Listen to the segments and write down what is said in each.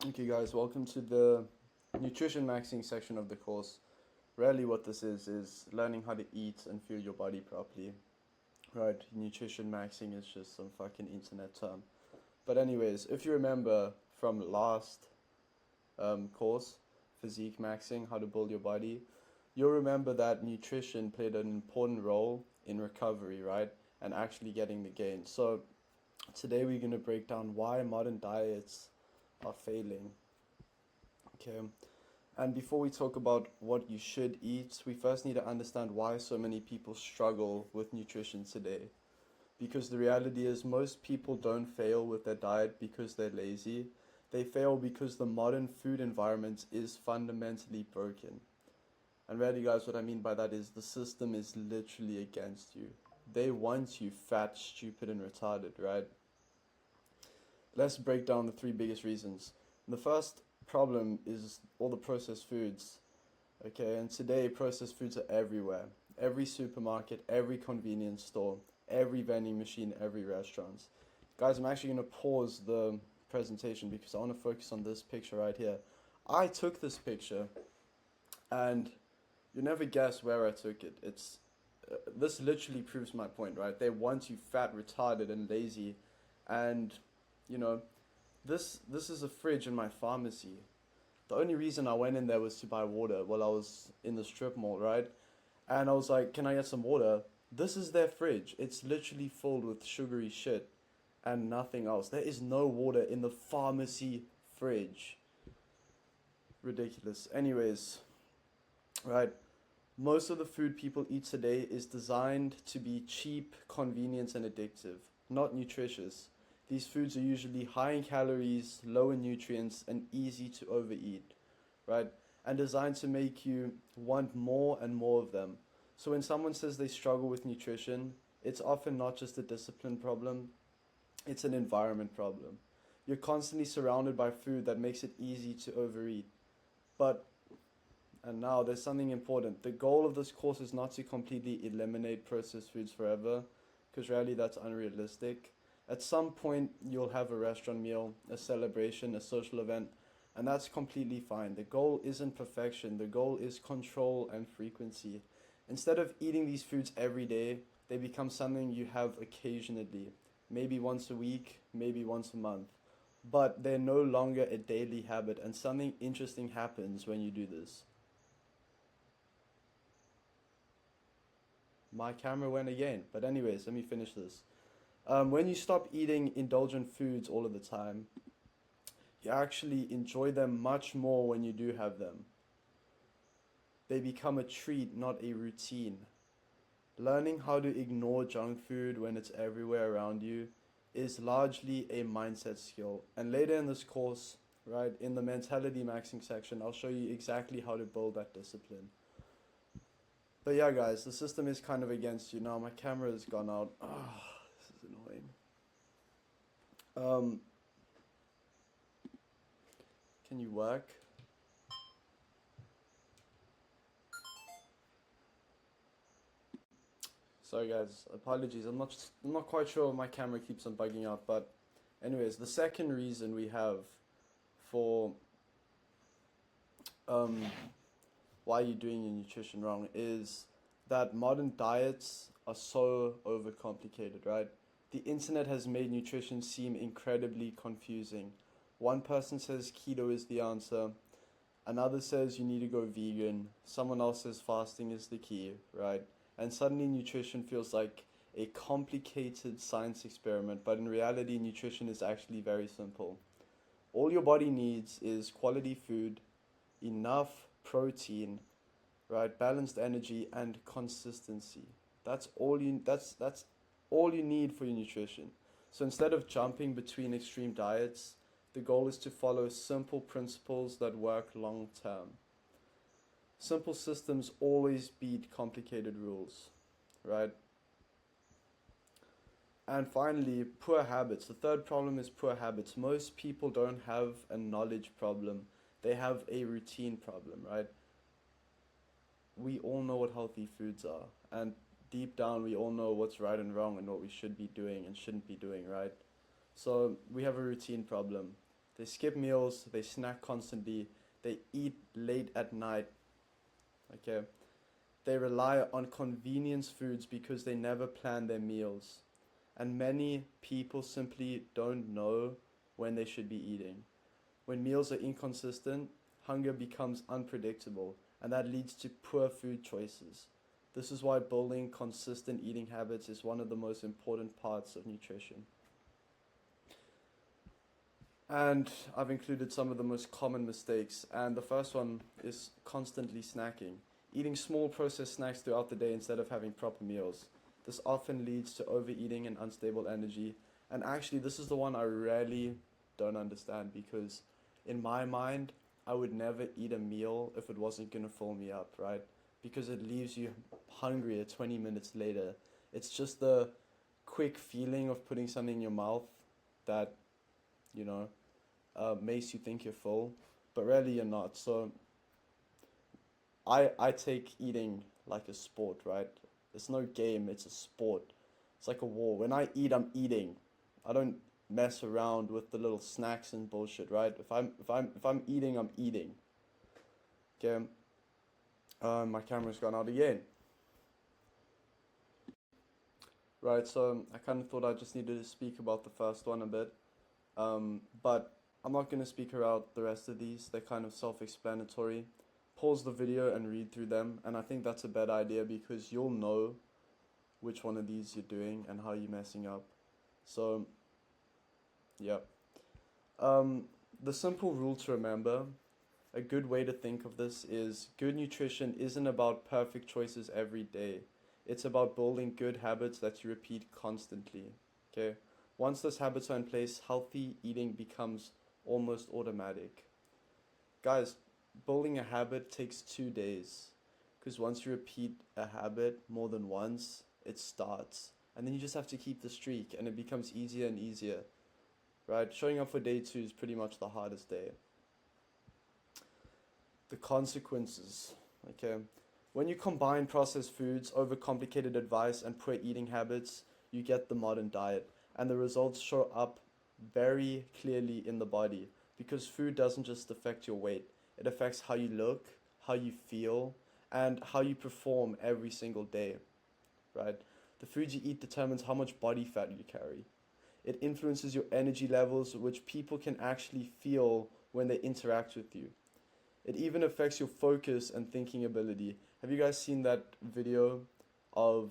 Okay, guys, welcome to the nutrition maxing section of the course. Really, what this is learning how to eat and fuel your body properly. Right? Nutrition maxing is just some fucking internet term. But, anyways, if you remember from last course, physique maxing, how to build your body, you'll remember that nutrition played an important role in recovery, right? And actually getting the gain. So, today we're going to break down why modern diets are failing. Okay. And before we talk about what you should eat, we first need to understand why so many people struggle with nutrition today. Because the reality is, most people don't fail with their diet because they're lazy. They fail because the modern food environment is fundamentally broken. And really, guys, what I mean by that is the system is literally against you. They want you fat, stupid, and retarded, right? Let's break down the three biggest reasons. The first problem is all the processed foods. Okay, and today processed foods are everywhere. Every supermarket, every convenience store, every vending machine, every restaurant. Guys, I'm actually going to pause the presentation because I want to focus on this picture right here. I took this picture, and you never guess where I took it. This literally proves my point, right? They want you fat, retarded, and lazy, and you know this is a fridge in my pharmacy. The only reason I went in there was to buy water while I was in the strip mall, right? And I was like, can I get some water? This is their fridge. It's literally filled with sugary shit and nothing else. There is no water in the pharmacy fridge. Ridiculous. Anyways, right. Most of the food people eat today is designed to be cheap, convenient, and addictive, not nutritious. These foods are usually high in calories, low in nutrients, and easy to overeat, right? And designed to make you want more and more of them. So when someone says they struggle with nutrition, it's often not just a discipline problem, it's an environment problem. You're constantly surrounded by food that makes it easy to overeat. But and now there's something important. The goal of this course is not to completely eliminate processed foods forever, because really that's unrealistic. At some point, you'll have a restaurant meal, a celebration, a social event, and that's completely fine. The goal isn't perfection, the goal is control and frequency. Instead of eating these foods every day, they become something you have occasionally, maybe once a week, maybe once a month. But they're no longer a daily habit, and something interesting happens when you do this. My camera went again. But anyways, let me finish this. When you stop eating indulgent foods all of the time, you actually enjoy them much more when you do have them. They become a treat, not a routine. Learning how to ignore junk food when it's everywhere around you is largely a mindset skill. And later in this course, right, in the mentality maxing section, I'll show you exactly how to build that discipline. But yeah, guys, the system is kind of against you now. My camera has gone out. Ah, this is annoying. Um, can you work? Sorry, guys. Apologies. I'm not quite sure my camera keeps on bugging out. But, anyways, the second reason we have for um why you're doing your nutrition wrong is that modern diets are so overcomplicated, right? The internet has made nutrition seem incredibly confusing. One person says keto is the answer, another says you need to go vegan, someone else says fasting is the key, right? And suddenly nutrition feels like a complicated science experiment, but in reality, nutrition is actually very simple. All your body needs is quality food, enough protein, right? Balanced energy and consistency. That's all you need for your nutrition. So instead of jumping between extreme diets, the goal is to follow simple principles that work long term. Simple systems always beat complicated rules, right? And finally, poor habits. The third problem is poor habits. Most people don't have a knowledge problem, they have a routine problem, right? We all know what healthy foods are, and deep down we all know what's right and wrong and what we should be doing and shouldn't be doing, right? So we have a routine problem. They skip meals, they snack constantly, they eat late at night, okay? They rely on convenience foods because they never plan their meals. And many people simply don't know when they should be eating. When meals are inconsistent, hunger becomes unpredictable, and that leads to poor food choices. This is why building consistent eating habits is one of the most important parts of nutrition. And I've included some of the most common mistakes, and the first one is constantly snacking. Eating small processed snacks throughout the day instead of having proper meals. This often leads to overeating and unstable energy. And actually, this is the one I really don't understand because, in my mind, I would never eat a meal if it wasn't gonna fill me up, right? Because it leaves you hungrier 20 minutes later. It's just the quick feeling of putting something in your mouth that, you know, makes you think you're full, but really you're not. So I take eating like a sport, right? It's no game, it's a sport. It's like a war. When I eat, I'm eating. I don't mess around with the little snacks and bullshit, right? If I'm eating, I'm eating. Okay. My camera's gone out again. Right, so I kind of thought I just needed to speak about the first one a bit. But I'm not going to speak about the rest of these. They're kind of self-explanatory. Pause the video and read through them. And I think that's a bad idea because you'll know which one of these you're doing and how you're messing up. So, yeah. The simple rule to remember, a good way to think of this is good nutrition isn't about perfect choices every day. It's about building good habits that you repeat constantly. Okay? Once those habits are in place, healthy eating becomes almost automatic. Guys, building a habit takes 2 days. Because once you repeat a habit more than once, it starts. And then you just have to keep the streak, and it becomes easier and easier. Right? Showing up for day 2 is pretty much the hardest day. The consequences. Okay? When you combine processed foods, overcomplicated advice, and poor eating habits, you get the modern diet. And the results show up very clearly in the body because food doesn't just affect your weight, it affects how you look, how you feel, and how you perform every single day, right? The food you eat determines how much body fat you carry. It influences your energy levels, which people can actually feel when they interact with you. It even affects your focus and thinking ability. Have you guys seen that video of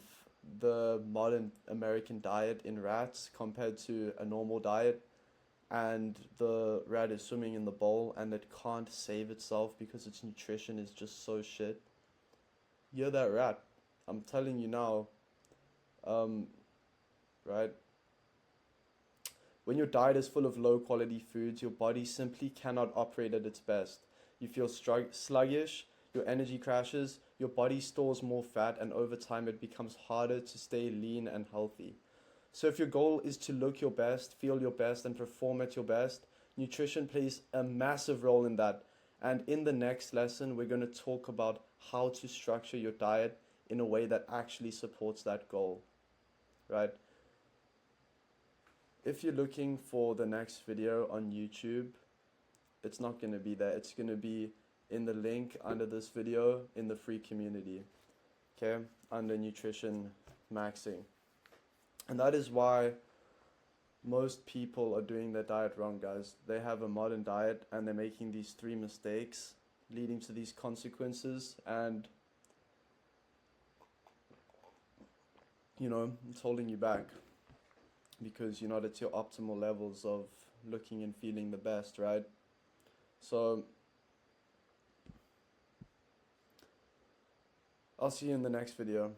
the modern American diet in rats compared to a normal diet? And the rat is swimming in the bowl and it can't save itself because its nutrition is just so shit. You're that rat. I'm telling you now. Right? When your diet is full of low quality foods, your body simply cannot operate at its best. You feel sluggish, your energy crashes, your body stores more fat, and over time it becomes harder to stay lean and healthy. So if your goal is to look your best, feel your best, and perform at your best, nutrition plays a massive role in that. And in the next lesson, we're going to talk about how to structure your diet in a way that actually supports that goal, right? If you're looking for the next video on YouTube, it's not going to be there. It's going to be in the link under this video in the free community, okay, under nutrition maxing. And that is why most people are doing their diet wrong, guys. They have a modern diet and they're making these 3 mistakes leading to these consequences, and it's holding you back because you're not at your optimal levels of looking and feeling the best, right? So I'll see you in the next video.